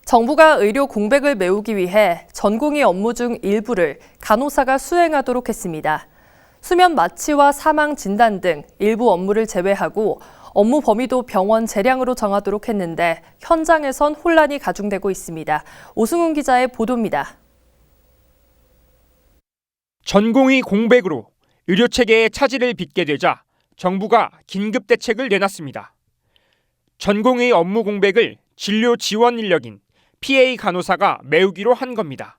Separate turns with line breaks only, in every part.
정부가 의료 공백을 메우기 위해 전공의 업무 중 일부를 간호사가 수행하도록 했습니다. 수면 마취와 사망 진단 등 일부 업무를 제외하고 업무 범위도 병원 재량으로 정하도록 했는데 현장에선 혼란이 가중되고 있습니다. 오승훈 기자의 보도입니다.
전공의 공백으로 의료체계에 차질을 빚게 되자 정부가 긴급 대책을 내놨습니다. 전공의 업무 공백을 진료 지원 인력인 PA 간호사가 메우기로 한 겁니다.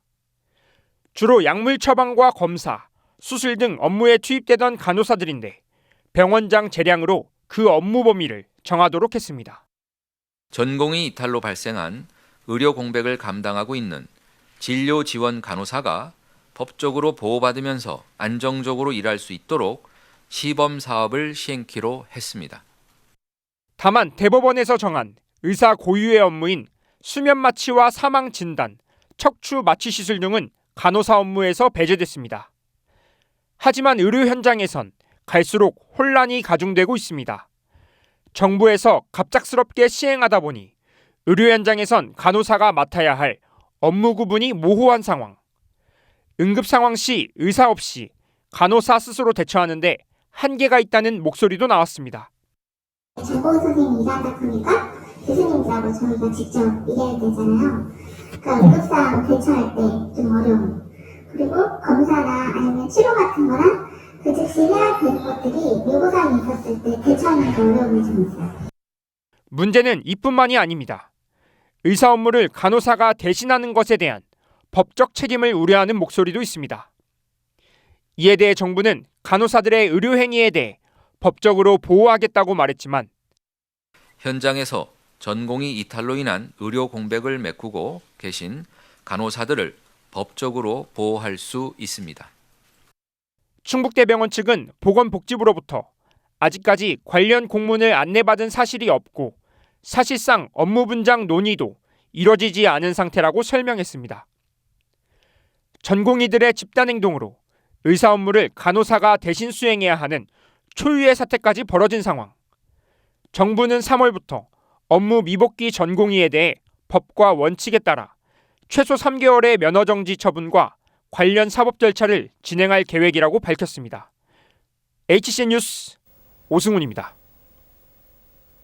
주로 약물 처방과 검사, 수술 등 업무에 투입되던 간호사들인데 병원장 재량으로 그 업무 범위를 정하도록 했습니다.
전공의 이탈로 발생한 의료 공백을 감당하고 있는 진료 지원 간호사가 법적으로 보호받으면서 안정적으로 일할 수 있도록 시범 사업을 시행키로 했습니다.
다만 대법원에서 정한 의사 고유의 업무인 수면 마취와 사망 진단, 척추 마취 시술 등은 간호사 업무에서 배제됐습니다. 하지만 의료 현장에선 갈수록 혼란이 가중되고 있습니다. 정부에서 갑작스럽게 시행하다 보니 의료 현장에선 간호사가 맡아야 할 업무 구분이 모호한 상황. 응급 상황 시 의사 없이 간호사 스스로 대처하는데 한계가 있다는 목소리도 나왔습니다.
전공 선생님이 일하다 보니까 교수님들하고 저희가 직접 일해야 되잖아요. 그러니까 응급상 대처할 때 좀 어려움. 그리고 검사나 아니면 치료 같은 거랑 그 즉시 해야 되는 것들이 요구사항이 있었을 때 대처하는 데 어려움이 좀 있어요.
문제는 이뿐만이 아닙니다. 의사 업무를 간호사가 대신하는 것에 대한 법적 책임을 우려하는 목소리도 있습니다. 이에 대해 정부는 간호사들의 의료 행위에 대해 법적으로 보호하겠다고 말했지만
현장에서 전공의 이탈로 인한 의료 공백을 메꾸고 계신 간호사들을 법적으로 보호할 수 있습니다.
충북대병원 측은 보건복지부로부터 아직까지 관련 공문을 안내받은 사실이 없고 사실상 업무 분장 논의도 이뤄지지 않은 상태라고 설명했습니다. 전공의들의 집단 행동으로 의사 업무를 간호사가 대신 수행해야 하는 초유의 사태까지 벌어진 상황. 정부는 3월부터 업무 미복귀 전공의에 대해 법과 원칙에 따라 최소 3개월의 면허정지 처분과 관련 사법 절차를 진행할 계획이라고 밝혔습니다. HCN 뉴스 오승훈입니다.